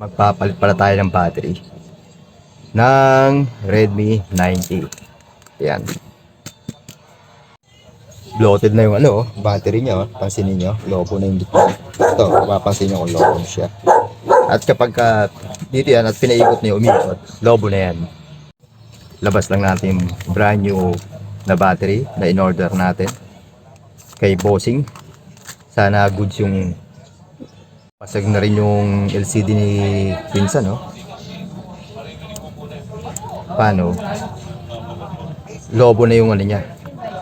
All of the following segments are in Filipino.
Magpapalit pala tayo ng battery ng Redmi 90. Yan. Bloated na yung battery niya. Pansinin nyo, lobo na yung gitna. Ito, mapapansin nyo kung lobo siya. At kapag dito yan at pinaikot niyo, umiikot, lobo na yan. Labas lang natin yung brand new na battery na in-order natin kay Bossing. Sana goods yung pasag na rin yung LCD ni Pinsan, no? Paano? Lobo na yung niya,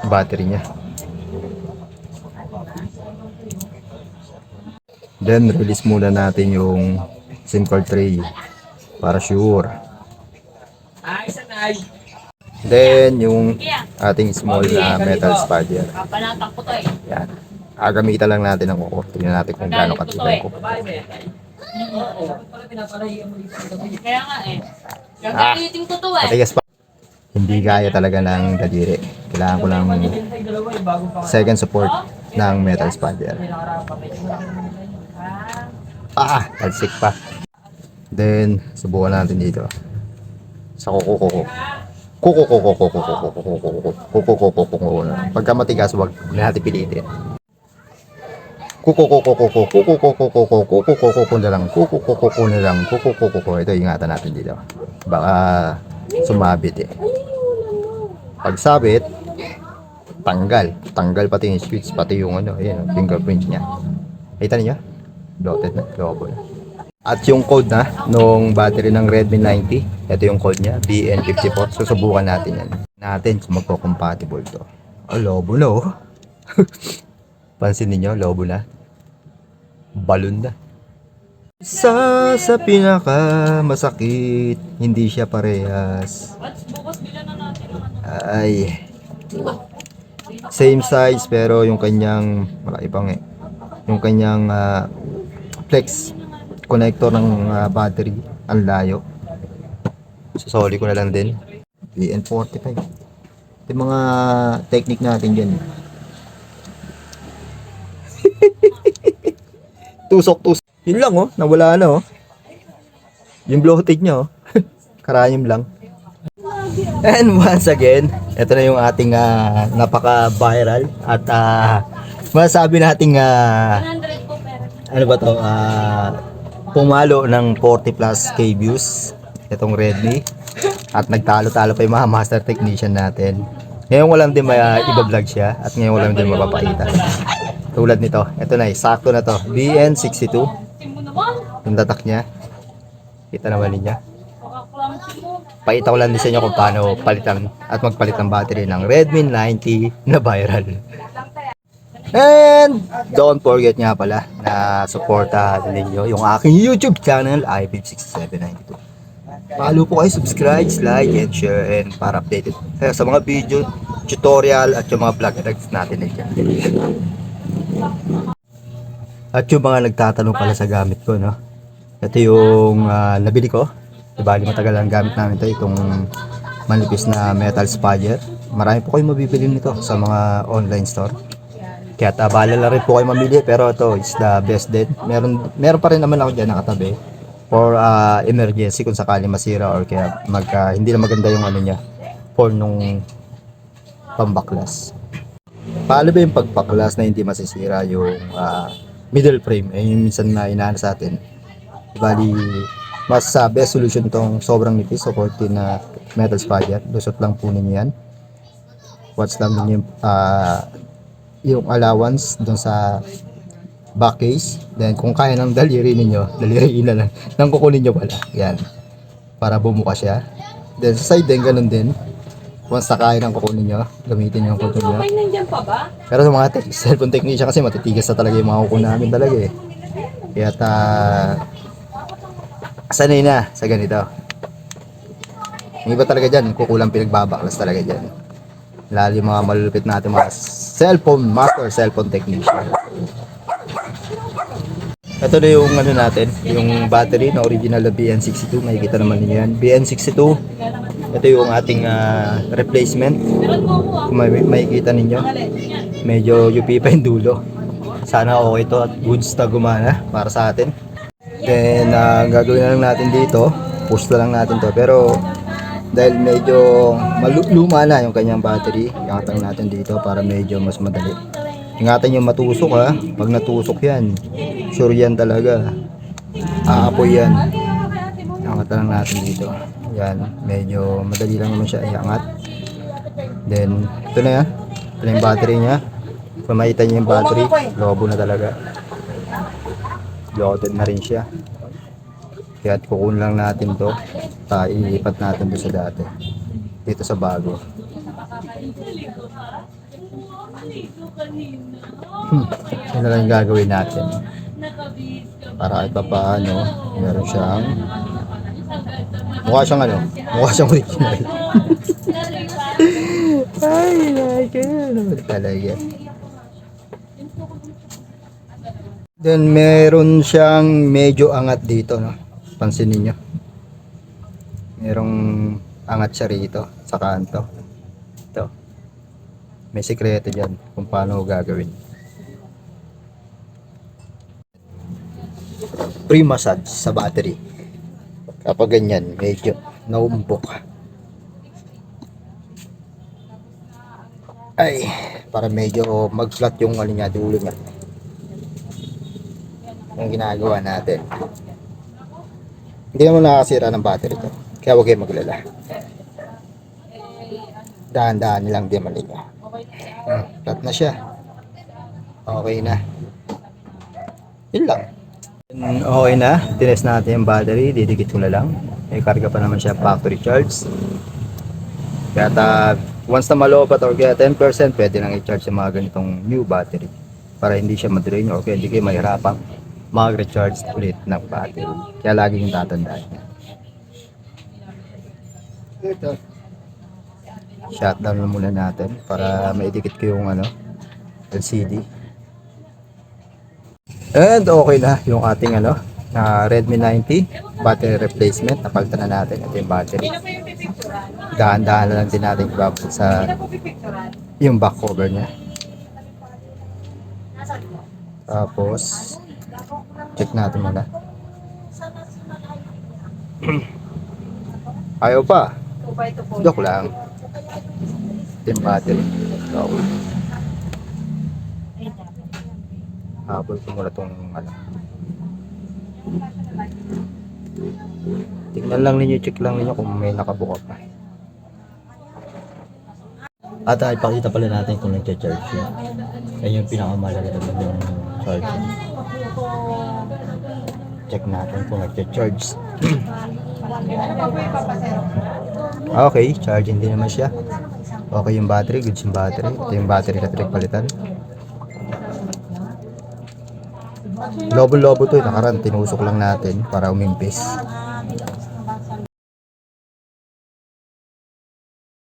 battery niya. Then release muna natin yung SIM card tray para sure. Then yung ating small metal spatula. Yan. Gagamitan lang natin ng kuko. Tingnan natin kung gaano katibay ko. Kaya nga eh. Gagamitin ko to eh. Matigas pa. Hindi gaya talaga ng daliri. Kailangan ko ng second support ng metal spatula. Talsik pa. Then, subukan natin dito. Sa kuko. Kuko. Pagka matigas, wag natin pilitin. Kuko na lang. Ito, ingatan natin dito. Baka sumabit eh. Pag sabit, tanggal pati yung switch, pati yung fingerprint niya. Kita niyo? Bloated na, lobo na. At yung code nung battery ng Redmi 90, ito yung code niya, BN54. Susubukan natin yan. Kung magko-compatible to. Lobo na oh. Pansin niyo, lobo na. Balon na. Sa pinaka masakit, hindi siya parehas. Ay. Same size pero yung kanyang ibang yung kanyang flex connector ng battery ang layo. Susoli ko na lang din. BN45. Ito yung mga technique natin dyan. Tusok. Yun lang nawala na yung bloated niya karayom lang. And once again, ito na yung ating napaka-viral at masasabi nating ano ba to, pumalo ng 40 plus K views itong Redmi at nagtalo-talo pa yung mga master technician natin. Ngayon ko lang din may iba-vlog siya at ngayon ko lang din mapapakita. Tulad nito, ito na sakto na to, BN62 yung tatak niya. Kita naman niya. Pakita ko lang din sa inyo kung paano palitan at magpalit ng battery ng Redmi 90 na viral. And don't forget nga pala na supportahan ninyo yung aking YouTube channel, iBib6792. Follow po kayo, subscribe, like, and share, and para updated sa mga video, tutorial, at yung mga vlog natin na dyan. At yung mga nagtatanong pala sa gamit ko, ito yung nabili ko. Bali matagal ang gamit namin ito, itong manipis na metal spatula. Marami po kayong mabibili nito sa mga online store. Kaya abala lang rin po kayo mamili, pero ito is the best din. Meron pa rin naman ako dyan nakatabi for emergency kung sakali masira or kaya hindi na maganda yung niya for nung pambaklas. Paano ba yung pagpaklas na hindi masisira yung middle frame? Yung minsan na inaano sa atin. Bali, mas best solution tong sobrang nipis, so 14 na metal spatula. Lusot lang po ninyo yan. Watch lang ninyo yung allowance dun sa back case. Then kung kaya ng daliri ninyo, daliri na lang nang kukunin nyo pala. Yan. Para bumuka siya. Then sa side din, ganun din. Once na kaya ng kukunin nyo, gamitin nyo ang control nyo. Pero sa mga cellphone technician kasi matitigas na talaga yung mga kuko namin talaga eh. Kaya sanay na sa ganito. Yung iba talaga dyan, kukulang pinagbabaklas talaga dyan. Lalo yung mga malulupit natin mga master cellphone technician. Ito na yung natin, yung battery na original na BN62. Makikita naman niyo yan, BN62. Ito yung ating replacement. Kung makikita ninyo, medyo UP pa yung dulo. Sana okay ito at goods na gumana para sa atin. Then, ang gagawin na lang natin dito, push na lang natin to. Pero, dahil medyo luma na yung kanyang battery, ingatan natin dito para medyo mas madali. Ingatan yung matusok ha. Pag natusok yan, sure yan talaga. Aapoy yan. Ingatan lang natin dito. Yan, medyo madali lang naman siya iangat. Then, ito na yan. Ito na yung battery niya. Kung makita niyo yung battery, lobo na talaga. Loaded na rin siya. Kaya kukunin lang natin to. Ilipat natin to sa dati. Dito sa bago. Yan na lang yung gagawin natin. Para kahit pa paano, meron siyang mukha siyang original. Ay, nagano talaga. Then meron siyang medyo angat dito, no? Pansinin niyo. Merong angat siya rito sa kanto. Ito. May sikreto diyan kung paano gagawin. Pre-massage sa battery. Kapag ganyan, medyo naumpok. Ay, para medyo mag-flat yung ano niya, dulo niya. Yung ginagawa natin. Hindi naman nakakasira ng battery to. Kaya huwag kayong maglala. Dahan-dahan lang din mali niya. Flat na siya. Okay na. Yun lang. Okay na. Tinest natin yung battery. Didikit ko na lang. May karga pa naman siya factory charge. Kaya once na malobat or kaya 10%, pwede nang i-charge yung mga ganitong new battery. Para hindi siya madrain or kaya hindi kayo mahirapang mag-recharge ulit ng battery. Kaya lagi yung tatandaan. Ito. Shutdown muna natin para maidikit ko yung LCD. And okay na yung ating Redmi 90 battery replacement. Napalitan na natin ito yung battery. Dahan-dahan na lang din natin ibabot sa yung back cover niya. Tapos check natin muna. Ayaw pa. Joke lang. Ito yung battery. So, habol ko muna itong tignan lang ninyo, check lang ninyo kung may nakabuka pa. At ipakita pala natin kung nag-charge siya. Yan yung pinakamalaga naman yung charge. Check natin kung nag-charge. Okay, charging din naman siya. Okay yung battery, good yung battery. Ito yung battery na pinagpalitan. Lobo-lobo to, nakaraan tinusok lang natin para umimpis.